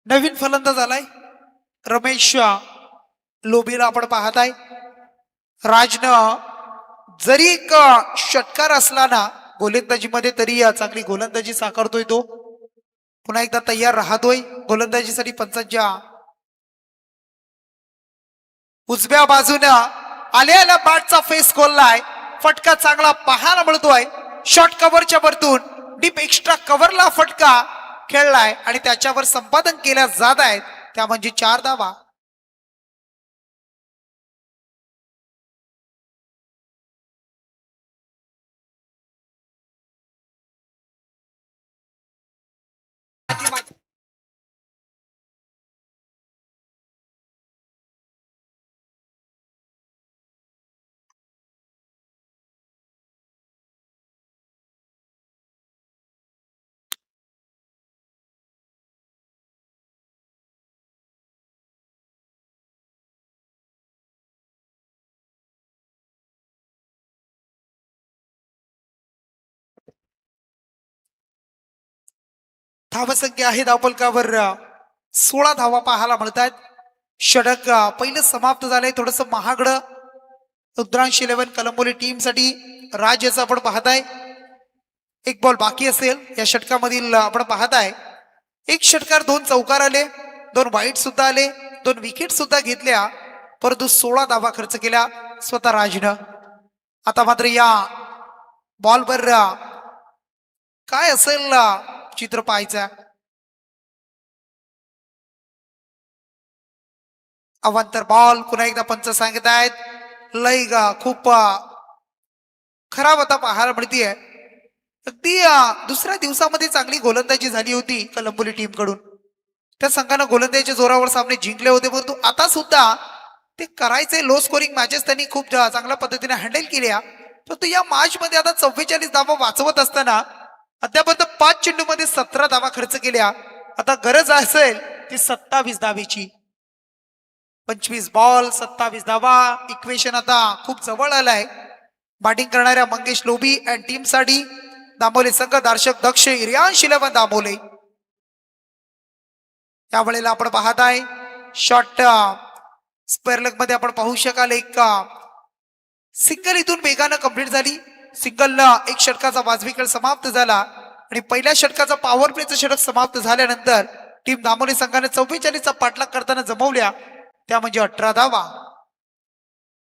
नवीन फलंदाज आलाय रमेश लोबीला आपण पाहताय. राजनं जरी एक षटकार असला ना गोलंदाजीमध्ये, तरी चांगली गोलंदाजी साकारतोय तो. पुन्हा एकदा तयार राहतोय गोलंदाजीसाठी. पंचांच्या उजव्या बाजूनं आलेला बॅटचा फेस खोललाय. फटका चांगला पाहायला मिळतोय. शॉर्ट कव्हरच्या वरतून डीप एक्स्ट्रा कव्हरला फटका खेळलाय आणि त्याच्यावर संपादन केल्या जात आहेत, त्या म्हणजे 4 धावा. धावसंख्या आहे धावफलकावर 16 धावा पाहायला मिळतात. षटक पहिलं समाप्त झालंय. थोडस महागडं रुद्रांश 11 कलंबोली टीम साठी. राज याचं आपण पाहताय. एक बॉल बाकी असेल या षटकामधील. आपण पाहताय एक षटकार 2 चौकार आले, 2 वाईट सुद्धा आले, 2 विकेट सुद्धा घेतल्या, परंतु 16 धावा खर्च केल्या स्वतः राजनं. आता मात्र या बॉलवर काय असेल चित्र पाहायचं. अवांतर बॉल पुन्हा एकदा पंच सांगत आहेत. लय खूप खराब आता पाहायला मिळतीये. अगदी दुसऱ्या दिवसामध्ये चांगली गोलंदाजी झाली होती कलंबोली टीम कडून. त्या संघानं गोलंदाजीच्या जोरावर सामने जिंकले होते, परंतु आता सुद्धा ते करायचे लो स्कोरिंग मॅचेस त्यांनी खूप चांगल्या पद्धतीने हँडल केल्या. परंतु या मॅच मध्ये आता 44 धावा वाचवत असताना अद्यापर्यंत 5 चेंडूमध्ये 17 धावा खर्च केल्या. आता गरज असेल ती 27 धावेची. 25 बॉल 27 धावा. इक्वेशन आता खूप जवळ आलाय. बॅटिंग करणाऱ्या मंगेश लोभी अँड टीम साठी दामोले संघ दर्शक दक्ष इरियांश 11 दामोले. त्यावेळेला आपण पाहत आहे शॉर्ट स्क्वेअर लेग मध्ये आपण पाहू शकाल एक सिंगल इथून वेगानं कंप्लीट झाली. सिंगलला एक षटकाचा वाजवी खेळ समाप्त झाला आणि पहिल्या षटकाचा पॉवर प्लेचं षटक समाप्त झाल्यानंतर टीम दामोली संघाने 44चा पाठलाग करताना जमवल्या त्या म्हणजे 18 धावा.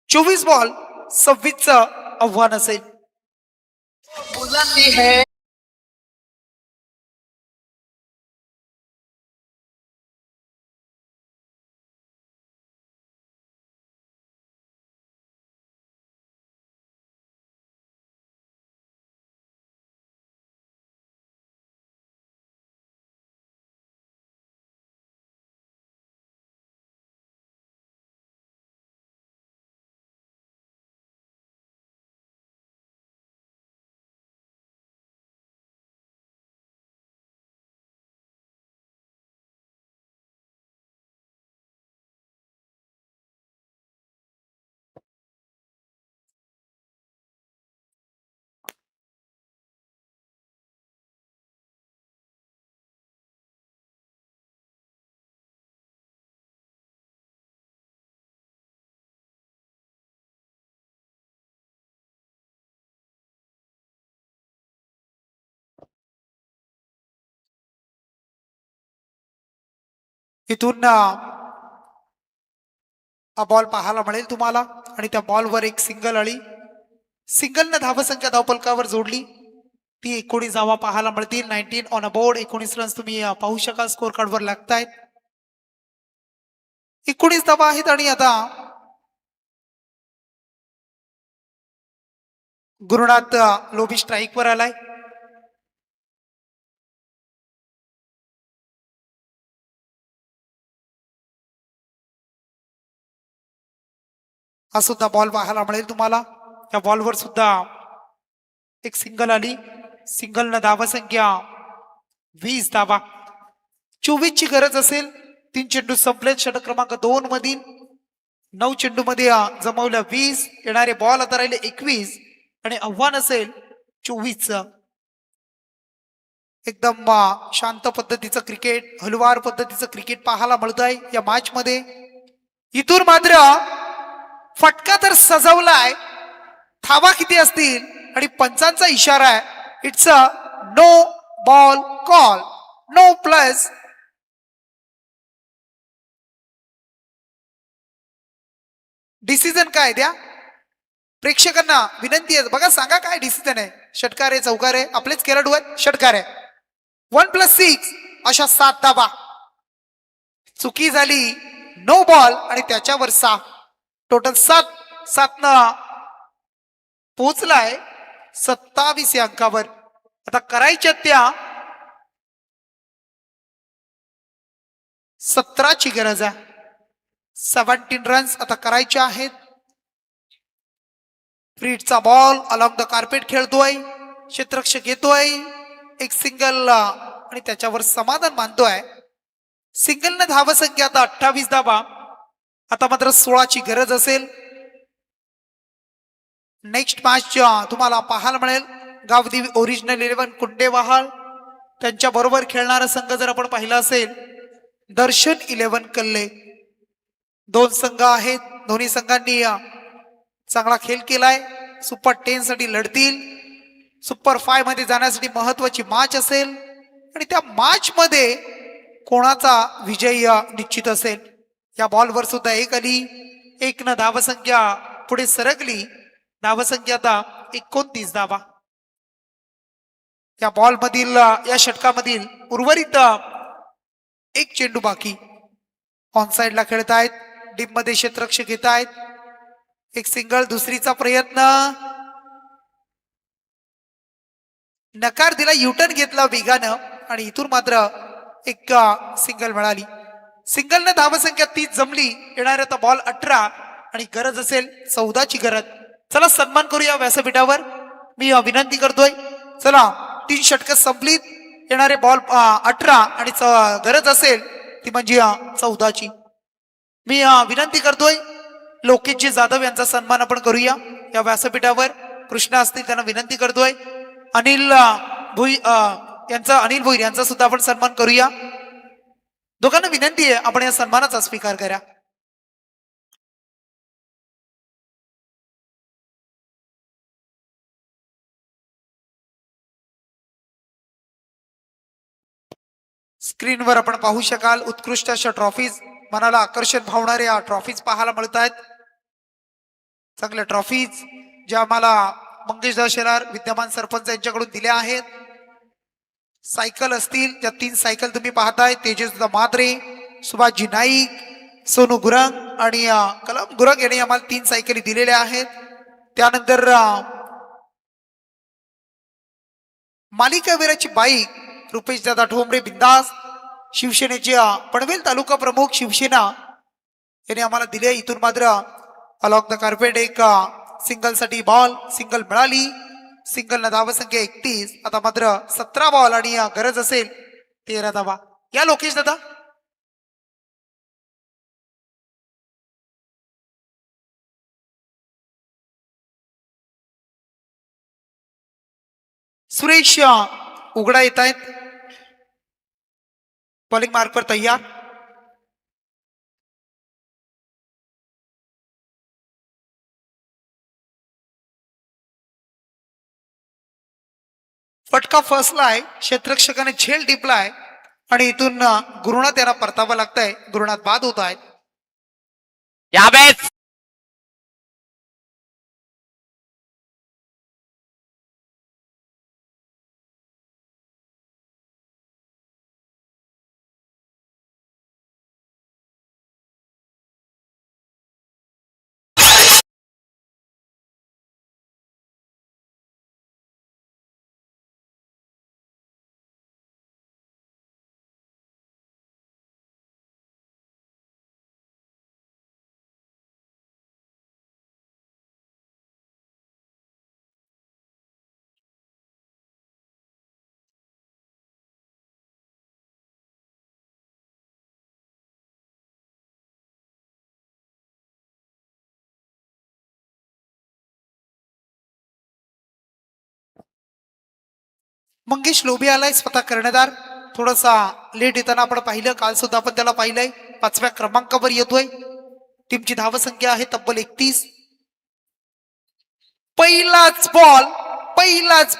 24 बॉल 26चं आव्हान असेल. इथून हा बॉल पाहायला मिळेल तुम्हाला आणि त्या बॉलवर एक सिंगल आली. सिंगलनं धावसंख्या धावफलकावर जोडली. ती 19 धावा पाहायला मिळतील. 19 ऑन अ बोर्ड. 19 रन्स तुम्ही पाहू शकाल स्कोर कार्डवर लागतायत. 19 धावा आहेत आणि आता गुरुनाथ लोभी स्ट्राईकवर आलाय. हा सुद्धा बॉल पाहायला मिळेल तुम्हाला. त्या बॉलवर सुद्धा एक सिंगल आली. सिंगलनं धावसंख्या 20 धावा. 24 ची गरज असेल. 3 चेंडू संपलेत षटक क्रमांक 2 मधील. 9 चेंडू मध्ये जमवल्या 20. येणारे बॉल आता राहिले 21 आणि आव्हान असेल 24चं. एकदम शांत पद्धतीचं क्रिकेट, हलवार पद्धतीचं क्रिकेट पाहायला मिळत आहे या मॅच मध्ये. इथून मात्र फटका तर सजवलाय. धावा किती असतील आणि पंचांचा इशारा आहे. It's a no ball call. No plus. Decision काय द्या प्रेक्षकांना विनंती आहे. बघा सांगा काय डिसिजन आहे. षटकार आहे चौकार आहे आपलेच खेळाडू आहेत. षटकार आहे. 1+6 अशा 7 धावा. चुकी झाली. नो बॉल आणि त्याच्यावर 6. टोटल 7 न पोहोचलाय 27 या अंकावर. आता करायच्या त्या 17ची गरज आहे. 17 रन्स आता करायचे आहेत. फ्रीटचा बॉल अलॉंग द कार्पेट खेळतोय. क्षेत्ररक्षक येतोय. एक सिंगल आणि त्याच्यावर समाधान मानतोय. सिंगलनं धावसंख्या आता 28 धावा. आता मात्र 16ची गरज असेल. नेक्स्ट मॅच तुम्हाला पाहायला मिळेल गावदेवी ओरिजिनल 11 कुंडेवाहाळ त्यांच्या बरोबर खेळणारा संघ जर आपण पाहिला असेल दर्शन 11 कल्ले. दोन संघ आहेत, दोन्ही संघांनी चांगला खेळ केलाय. सुपर 10 साठी लढतील. सुपर 5 मध्ये जाण्यासाठी महत्वाची मॅच असेल आणि त्या मॅच मध्ये कोणाचा विजय निश्चित असेल. या बॉलवर सुद्धा एक आली, एक न धावसंख्या पुढे सरकली. धावसंख्या आता 29 धावा. या बॉल मधील या षटकामधील उर्वरित एक चेंडू बाकी. ऑन साइडला खेळतायत, डीप मध्ये क्षेत्ररक्षक घेत आहेत. एक सिंगल, दुसरीचा प्रयत्न नकार दिला, युटर्न घेतला वेगानं आणि इथून मात्र एक सिंगल मिळाली. सिंगलनं धावसंख्या 30 जमली. येणाऱ्या आता बॉल 18 आणि गरज असेल 14ची गरज. चला सन्मान करूया व्यासपीठावर, मी विनंती करतोय. चला 3 षटकं संपलीत. येणारे बॉल 18 आणि गरज असेल ती म्हणजे 14ची. मी विनंती करतोय लोकेशजी जाधव यांचा सन्मान आपण करूया या व्यासपीठावर. कृष्णा असतील त्यांना विनंती करतोय. अनिल भोईर यांचा सुद्धा आपण सन्मान करूया. दोघांना विनंती आहे आपण या सन्मानाचा स्वीकार करा. स्क्रीनवर आपण पाहू शकाल उत्कृष्ट अशा ट्रॉफीज, मनाला आकर्षण भावणाऱ्या ट्रॉफीज पाहायला मिळत आहेत. चांगल्या ट्रॉफीज ज्या आम्हाला मंगेश शेलार विद्यमान सरपंच यांच्याकडून दिल्या आहेत. सायकल असतील, ज्या 3 सायकल तुम्ही पाहताय, तेजस म्हात्रे, सुभाषजी नाईक, सोनू गुरंग आणि कलम गुरंग यांनी आम्हाला 3 सायकली दिलेल्या आहेत. त्यानंतर मालिकावीराची बाईक रुपेश दादा ठोंबरे बिंदास, शिवसेनेचे पनवेल तालुका प्रमुख शिवसेना यांनी आम्हाला दिले. इथून मात्र अलॉंग द कार्पेट एक सिंगल साठी बॉल, सिंगल मिळाली. सिंगल न धावसंख्या 31. आता मात्र 17 बॉल आणि गरज असेल 13 धावा. या लोकेश दादा. सुरेश उघडा येत आहेत, बॉलिंग मार्कवर तयार. फटका फसलाय, क्षेत्ररक्षकाने झेल टिपलाय आणि इथून गुरुनाथ त्यांना परतावं लागतंय. गुरुनाथ बाद होत आहेत. मंगेश लोभी आलाय स्वतः कर्णधार. थोडासा लेट येताना आपण पाहिलं, काल सुद्धा आपण त्याला पाहिलंय. 5व्या क्रमांकावर येतोय. टीमची धावसंख्या आहे तब्बल 31. पहिलाच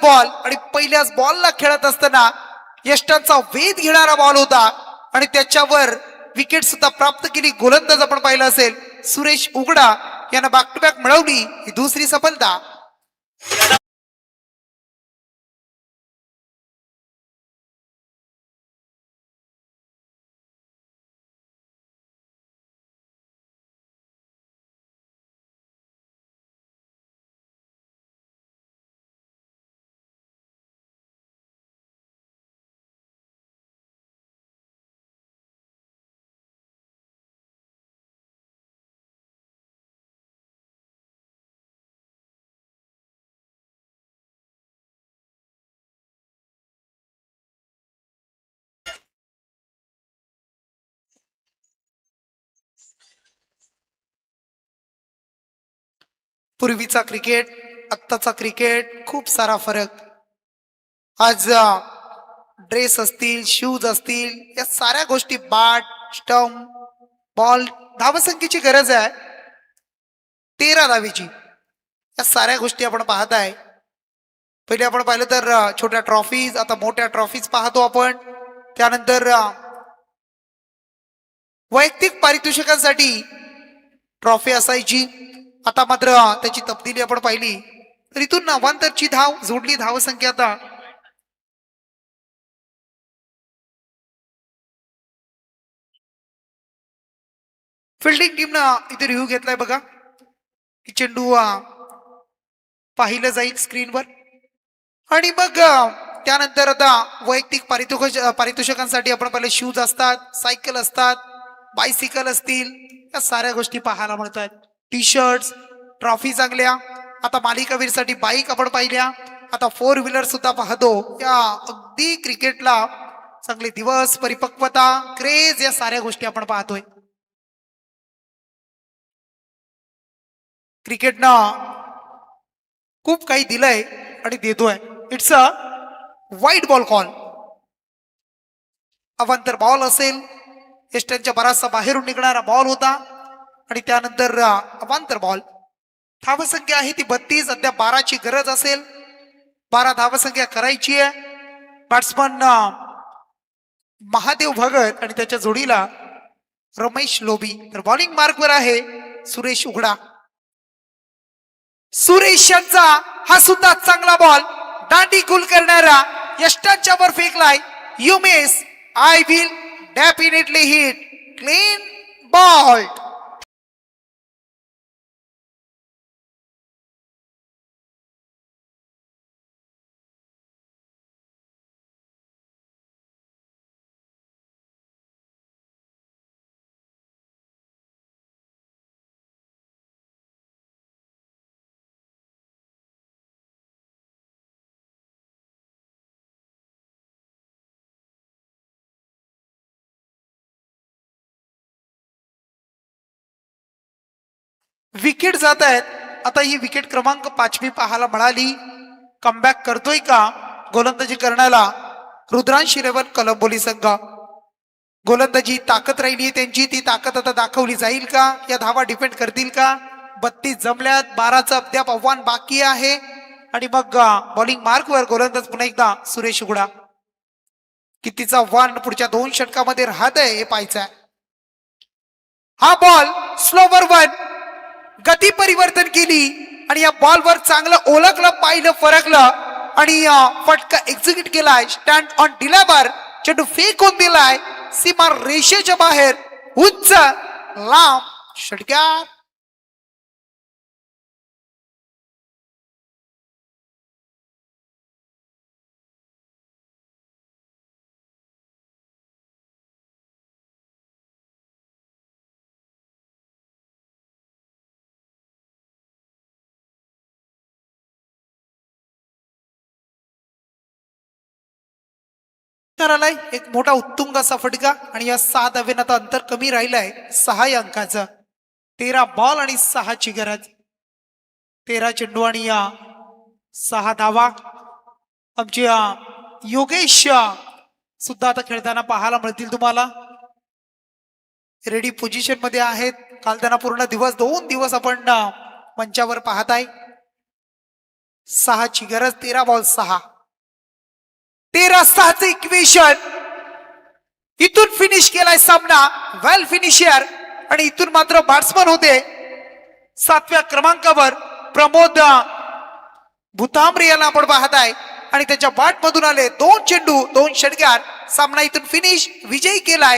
बॉल आणि पहिल्याच बॉलला खेळत असताना यष्टांचा वेध घेणारा बॉल होता आणि त्याच्यावर विकेट सुद्धा प्राप्त केली. गोलंदाज आपण पाहिलं असेल सुरेश उघडा यांना बॅक टू बॅक मिळवली ही दुसरी सफलता. पूर्वीचा क्रिकेट, आत्ताचा क्रिकेट, खूप सारा फरक. आज ड्रेस असतील, शूज असतील, या साऱ्या गोष्टी, बॅट, स्टंप, बॉल, धावसंख्येची गरज आहे 13 धावेची. या साऱ्या गोष्टी आपण पाहत आहे. पहिले आपण पाहिलं तर छोट्या ट्रॉफीज, आता मोठ्या ट्रॉफीज पाहतो आपण. त्यानंतर वैयक्तिक पारितोषिकांसाठी ट्रॉफी असायची. आता मात्र त्याची तब्दिली आपण पाहिली तर इथून नावांतरची धाव जोडली धावसंख्या. आता फिल्डिंग टीमनं इथे रिव्ह्यू घेतलाय बघा. की चेंडू पाहिलं जाईल स्क्रीनवर आणि मग त्यानंतर आता वैयक्तिक पारितोषिकांसाठी आपण पहिले शूज असतात, सायकल असतात, बायसिकल असतील, या साऱ्या गोष्टी पाहायला मिळतात. टी शर्ट, ट्रॉफी चांगल्या. आता मालिकावीरसाठी बाईक आपण पाहिल्या. आता 4 व्हीलर सुद्धा पाहतो. या अगदी क्रिकेटला चांगले दिवस, परिपक्वता, क्रेज, या साऱ्या गोष्टी आपण पाहतोय. क्रिकेटनं खूप काही दिलंय आणि देतोय. इट्स अ वाईट बॉल कॉल. अवांतर बॉल असेल, यष्ट्यांच्या बराचसा बाहेरून निघणारा बॉल होता आणि त्यानंतर अवांतर बॉल. धावसंख्या आहे ती 32. अद्याप 12ची गरज असेल. 12 धावसंख्या करायची आहे. बॅट्समन महादेव भगत आणि त्याच्या जोडीला रमेश लोभी. तर बॉलिंग मार्कवर आहे सुरेश उघडा. सुरेश यांचा हा सुद्धा चांगला बॉल दांडी गुल करणारा यष्टांच्या वर फेकलाय. You miss, I will definitely hit, clean ball. Wicket जात आहेत. आता ही विकेट क्रमांक 5 पाहायला मिळाली. कमबॅक करतोय का गोलंदाजी करण्याला रुद्रांश इलेव्हन कलंबोली संघ. गोलंदाजी ताकद राहिली त्यांची, ती ताकद आता दाखवली जाईल का? या धावा डिपेंड करतील का? 32 जमल्यात, 12चं अद्याप आव्हान बाकी आहे. आणि मग बॉलिंग मार्कवर गोलंदाज पुन्हा एकदा सुरेश उघडा. कितीचा आव्हान पुढच्या 2 षटकामध्ये राहत आहे हे पाहायचं आहे. हा बॉल स्लोवर वन, गती परिवर्तन केली आणि या बॉलवर चांगलं ओळखलं, पाहिलं, फरकलं आणि फटका एक्झिक्यूट केलाय. स्टँड ऑन डिलेवर, चेंडू फेकून दिलाय सीमा रेषेच्या बाहेर, उंच लांब षटकार. आलाय एक मोठा उत्तुंग असा फटका आणि या 6 धावेनं आता अंतर कमी राहिलंय 6 अंकाचं. 13 बॉल आणि 6ची गरज. 13 चेंडू आणि 6 धावा. आमचे योगेश सुद्धा आता खेळताना पाहायला मिळतील तुम्हाला. रेडी पोझिशन मध्ये आहेत. काल त्यांना पूर्ण दिवस 2 दिवस आपण मंचावर पाहताय. 6ची गरज. 13 बॉल 6. 13-6चं इक्वेशन. इथून फिनिश केलाय सामना. वेल फिनिशर. आणि इथून मात्र बॅट्समन होते 7व्या क्रमांकावर प्रमोद भुतांबरे यांना आपण पाहताय आणि त्याच्या बॅट मधून आले 2 चेंडू 2 षटकार. सामना इथून फिनिश. विजयी केलाय